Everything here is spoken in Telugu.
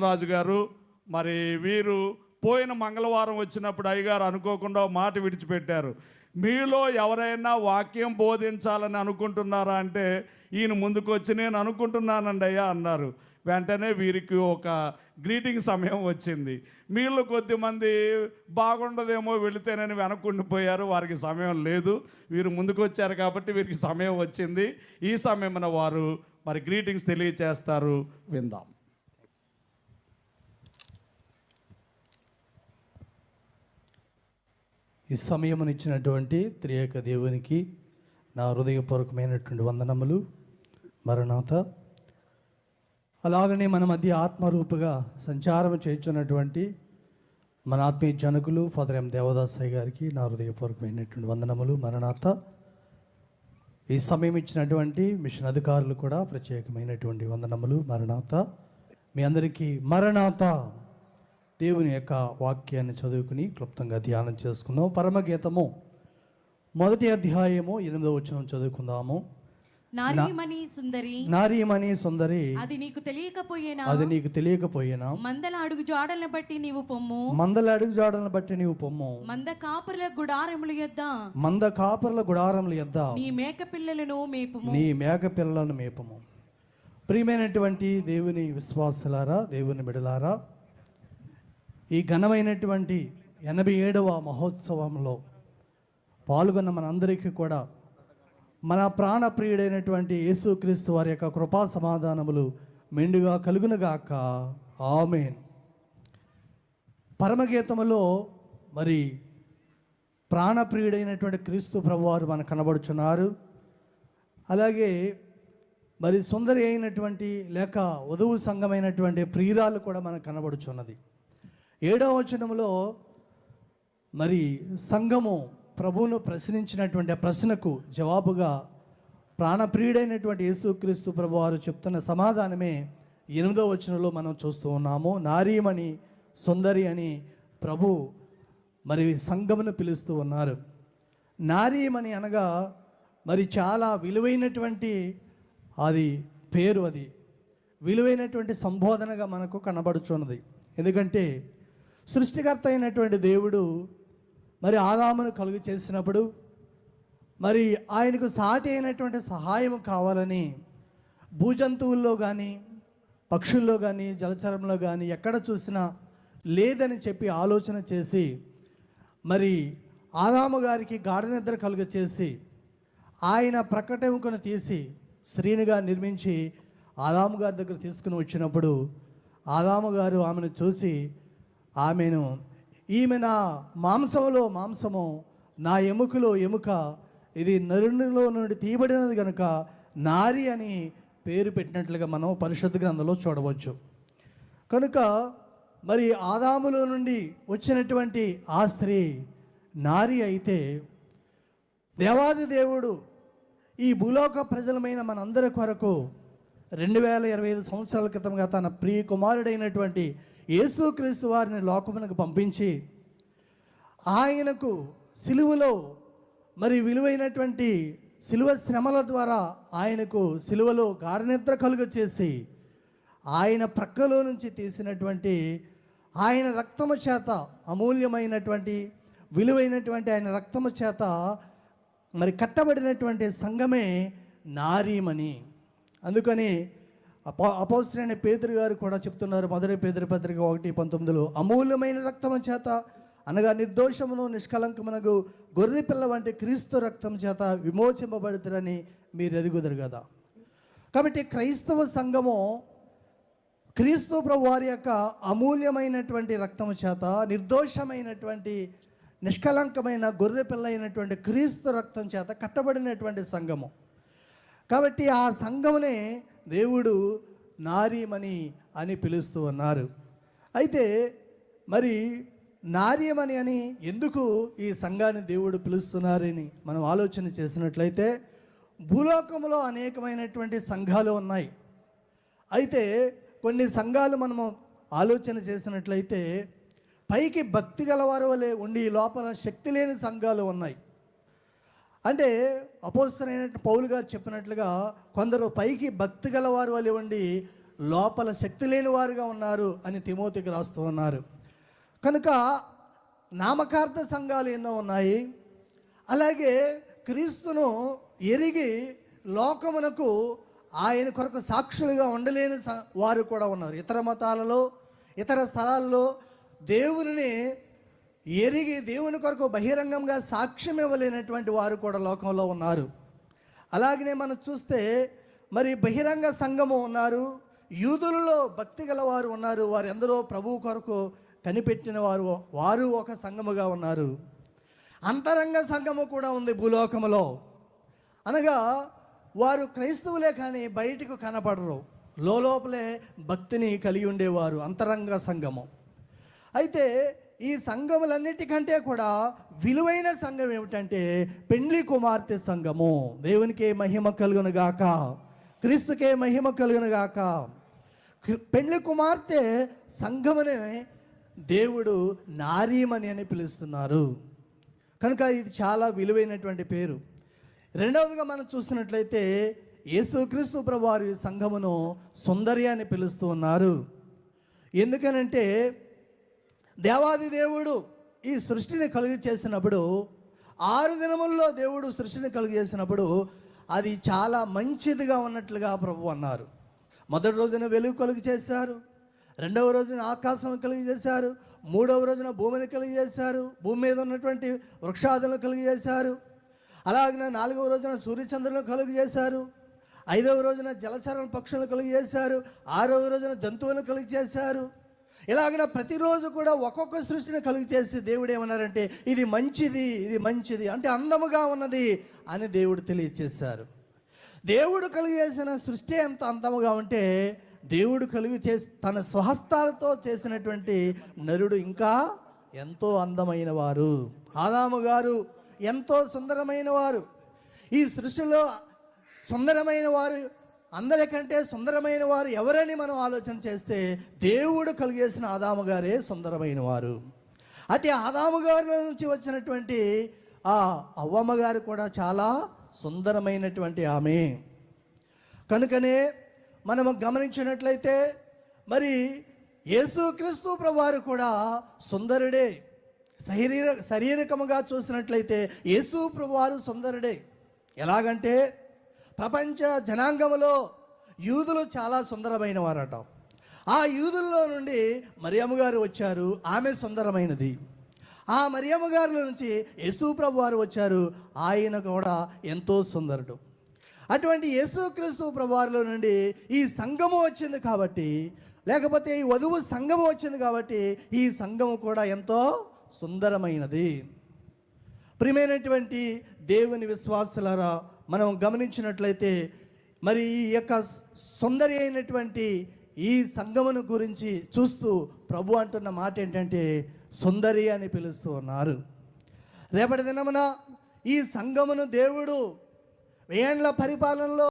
రాజు గారు మరి వీరు పోయిన మంగళవారం వచ్చినప్పుడు అయ్యగారు అనుకోకుండా మాట విడిచిపెట్టారు. మీలో ఎవరైనా వాక్యం బోధించాలని అనుకుంటున్నారా అంటే ఈయన ముందుకు వచ్చి నేను అనుకుంటున్నానండి అయ్యా అన్నారు. వెంటనే వీరికి ఒక గ్రీటింగ్ సమయం వచ్చింది. మీలో కొద్దిమంది బాగుండదేమో వెళితేనని వెనక్కుండిపోయారు, వారికి సమయం లేదు. వీరు ముందుకు వచ్చారు కాబట్టి వీరికి సమయం వచ్చింది. ఈ సమయమున వారు మరి గ్రీటింగ్స్ తెలియచేస్తారు, విందాం. ఈ సమయమునిచ్చినటువంటి త్రియేక దేవునికి నా హృదయపూర్వకమైనటువంటి వందనములు. మరణాత అలాగనే మన మధ్య ఆత్మరూపుగా సంచారం చేస్తున్నటువంటి మన ఆత్మీయ జనకులు ఫాదర్ ఎం దేవదాసయ్య గారికి నా హృదయపూర్వకమైనటువంటి వందనములు. మరణాత ఈ సమయం ఇచ్చినటువంటి మిషన్ అధికారులు కూడా ప్రత్యేకమైనటువంటి వందనములు. మరణాత మీ అందరికీ మరణాత. దేవుని యొక్క వాక్యాన్ని చదువుకుని క్లుప్తంగా ధ్యానం చేసుకుందాం. పరమగీతము 1వ అధ్యాయము 8వ వచనం చదువుకుందాము. నారీమణి సుందరి అది నీకు తెలియకపోయేనా మందల అడుగు జాడలను బట్టి నీవు పొమ్ము మంద కాపరుల గుడారముల యొద్ద నీ మేక పిల్లలను మేపుము. ప్రియమైనటువంటి దేవుని విశ్వాసులారా, దేవుని బిడ్డలారా, ఈ ఘనమైనటువంటి 87వ మహోత్సవంలో పాల్గొన్న మనందరికీ కూడా మన ప్రాణప్రియుడైనటువంటి యేసుక్రీస్తు వారి యొక్క కృపా సమాధానములు మెండుగా కలుగునుగాక. ఆమేన్. పరమగీతములో మరి ప్రాణప్రియుడైనటువంటి క్రీస్తు ప్రభువారు మనకు కనబడుచున్నారు. అలాగే మరి సుందరి అయినటువంటి లేక వధువు సంఘమైనటువంటి ప్రియురాలు కూడా మనకు కనబడుచున్నది. 7వ వచనంలో మరి సంఘము ప్రభువును ప్రశ్నించినటువంటి ప్రశ్నకు జవాబుగా ప్రాణప్రియుడైనటువంటి యేసుక్రీస్తు ప్రభువారు చెప్తున్న సమాధానమే 8వ వచనంలో మనం చూస్తూ ఉన్నాము. నారీమణి సుందరి అని ప్రభు మరి సంఘమును పిలుస్తూ ఉన్నారు. నారీమణి అనగా మరి చాలా విలువైనటువంటి అది పేరు, అది విలువైనటువంటి సంబోధనగా మనకు కనబడుచున్నది. ఎందుకంటే సృష్టికర్త అయినటువంటి దేవుడు మరి ఆదామును కలుగు చేసినప్పుడు మరి ఆయనకు సాటి అయినటువంటి సహాయం కావాలని భూజంతువుల్లో కానీ పక్షుల్లో కానీ జలచరంలో కానీ ఎక్కడ చూసినా లేదని చెప్పి ఆలోచన చేసి మరి ఆదాము గారికి గాఢ నిద్ర కలుగ చేసి ఆయన ప్రకటెముకను తీసి స్త్రీనిగా నిర్మించి ఆదాము గారి దగ్గర తీసుకుని వచ్చినప్పుడు ఆదాము గారు ఆమెను చూసి ఈమె నా మాంసములో మాంసము, నా ఎముకలో ఎముక, ఇది నరునిలో నుండి తీయబడినది కనుక నారి అని పేరు పెట్టినట్లుగా మనం పరిశుద్ధ గ్రంథంలో చూడవచ్చు. కనుక మరి ఆదాములో నుండి వచ్చినటువంటి ఆ స్త్రీ నారి అయితే దేవాది దేవుడు ఈ భూలోక ప్రజలమైన మనందరి కొరకు 2025 సంవత్సరాల క్రితంగా తన ప్రియ కుమారుడైనటువంటి యేసుక్రీస్తు వారిని లోకమునకు పంపించి ఆయనకు సిలువలో మరి విలువైనటువంటి సిలువ శ్రమల ద్వారా ఆయనకు సిలువలో గాఢనిద్ర కలుగ చేసి ఆయన ప్రక్కలో నుంచి తీసినటువంటి ఆయన రక్తము చేత అమూల్యమైనటువంటి విలువైనటువంటి ఆయన రక్తము చేత మరి కట్టబడినటువంటి సంఘమే నారీమణి. అందుకని అపోస్తలుడైన పేతురు గారు కూడా చెప్తున్నారు, 1 పేతురు పత్రిక 1:19 అమూల్యమైన రక్తము చేత అనగా నిర్దోషమును నిష్కలంకమునకు గొర్రె పిల్ల వంటి క్రీస్తు రక్తం చేత విమోచింపబడుతారని మీరు ఎరుగుదురు కదా. కాబట్టి క్రైస్తవ సంఘము క్రీస్తు ప్రభు వారి యొక్క అమూల్యమైనటువంటి రక్తము చేత నిర్దోషమైనటువంటి నిష్కలంకమైన గొర్రె పిల్ల అయినటువంటి క్రీస్తు రక్తం చేత కట్టబడినటువంటి సంఘము. కాబట్టి ఆ సంఘమునే దేవుడు నారీమణి అని పిలుస్తూ ఉన్నారు. అయితే మరి నారీమణి అని ఎందుకు ఈ సంఘాన్ని దేవుడు పిలుస్తున్నారని మనం ఆలోచన చేసినట్లయితే భూలోకంలో అనేకమైనటువంటి సంఘాలు ఉన్నాయి. అయితే కొన్ని సంఘాలు మనము ఆలోచన చేసినట్లయితే పైకి భక్తి గలవారు వలె ఉండి లోపల శక్తి లేని సంఘాలు ఉన్నాయి. అంటే అపోస్తలుడైన పౌలు గారు చెప్పినట్లుగా కొందరు పైకి భక్తి గలవారు వలె ఉండి లోపల శక్తి లేని వారుగా ఉన్నారు అని తిమోతికి రాస్తూ ఉన్నారు. కనుక నామకార్థ సంఘాలు ఎన్నో ఉన్నాయి. అలాగే క్రీస్తును ఎరిగి లోకమునకు ఆయన కొరకు సాక్షులుగా ఉండలేని వారు కూడా ఉన్నారు. ఇతర మతాలలో, ఇతర స్థలాల్లో దేవుని ఎరిగి దేవుని కొరకు బహిరంగంగా సాక్ష్యం ఇవ్వలేనటువంటి వారు కూడా లోకంలో ఉన్నారు. అలాగనే మనం చూస్తే మరి బహిరంగ సంఘము ఉన్నారు, యూదులలో భక్తి గల వారు ఉన్నారు. వారు ఎందరో ప్రభువు కొరకు కనిపెట్టిన వారు ఒక సంఘముగా ఉన్నారు. అంతరంగ సంఘము కూడా ఉంది భూలోకములో. అనగా వారు క్రైస్తవులే కానీ బయటకు కనపడరు, లోపలే భక్తిని కలిగి ఉండేవారు, అంతరంగ సంఘము. అయితే ఈ సంఘములన్నిటికంటే కూడా విలువైన సంఘం ఏమిటంటే పెండ్లి కుమార్తె సంఘము. దేవునికే మహిమ కలుగును గాక, క్రీస్తుకే మహిమ కలుగును గాక. పెండ్లి కుమార్తె సంఘమునే దేవుడు నారీమణి అని పిలుస్తున్నారు. కనుక ఇది చాలా విలువైనటువంటి పేరు. రెండవదిగా మనం చూసినట్లయితే యేసుక్రీస్తు ప్రభువారు ఈ సంఘమును సుందరి అని పిలుస్తూ ఉన్నారు. ఎందుకనంటే దేవాది దేవుడు ఈ సృష్టిని కలుగు చేసినప్పుడు 6 దినముల్లో దేవుడు సృష్టిని కలుగు చేసినప్పుడు అది చాలా మంచిదిగా ఉన్నట్లుగా ప్రభు అన్నారు. మొదటి రోజున వెలుగు కలుగు చేశారు, రెండవ రోజున ఆకాశం కలుగు చేశారు, మూడవ రోజున భూమిని కలుగు చేశారు, భూమి మీద ఉన్నటువంటి వృక్షాదులను కలుగు చేశారు. అలాగే 4వ రోజున సూర్యచంద్రులను కలుగు చేశారు, 5వ రోజున జలచరణ పక్షులను కలుగు చేశారు, 6వ రోజున జంతువులను కలుగు చేశారు. ఇలాగ ప్రతిరోజు కూడా ఒక్కొక్క సృష్టిని కలుగు చేసి దేవుడు ఏమన్నారంటే ఇది మంచిది, ఇది మంచిది అంటే అందముగా ఉన్నది అని దేవుడు తెలియచేశారు. దేవుడు కలుగు చేసిన సృష్టి ఎంత అందముగా ఉంటే దేవుడు కలుగు చేసి తన స్వహస్తాలతో చేసినటువంటి నరుడు ఇంకా ఎంతో అందమైన వారు. ఆదాము గారు ఎంతో సుందరమైన వారు. ఈ సృష్టిలో సుందరమైన వారు, అందరికంటే సుందరమైన వారు ఎవరని మనం ఆలోచన చేస్తే దేవుడు కలిగేసిన ఆదాము గారే సుందరమైన వారు. అటు ఆదాము గారి నుంచి వచ్చినటువంటి ఆ అవ్వమ్మ గారు కూడా చాలా సుందరమైనటువంటి ఆమె. కనుకనే మనము గమనించినట్లయితే మరి యేసుక్రీస్తు ప్రభువారు కూడా సుందరుడే. శారీరకముగా చూసినట్లయితే యేసు ప్రభువారు సుందరుడే. ఎలాగంటే ప్రపంచ జనాంగములో యూదులు చాలా సుందరమైన వారట. ఆ యూదుల్లో నుండి మరియమ్మ గారు వచ్చారు, ఆమె సుందరమైనది. ఆ మరియమ్మ గారి నుంచి యేసు ప్రభువారు వచ్చారు, ఆయన కూడా ఎంతో సుందరుడు. అటువంటి యేసుక్రీస్తు ప్రభువారిలో నుండి ఈ సంఘము వచ్చింది కాబట్టి, లేకపోతే ఈ వధువు సంఘము వచ్చింది కాబట్టి ఈ సంఘము కూడా ఎంతో సుందరమైనది. ప్రియమైనటువంటి దేవుని విశ్వాసులారా, మనం గమనించినట్లయితే మరి ఈ యొక్క సుందరి అయినటువంటి ఈ సంఘమును గురించి చూస్తూ ప్రభు అంటున్న మాట ఏంటంటే సుందరి అని పిలుస్తూ ఉన్నారు. రేపటి దినమున ఈ సంఘమును దేవుడు 1000 పరిపాలనలో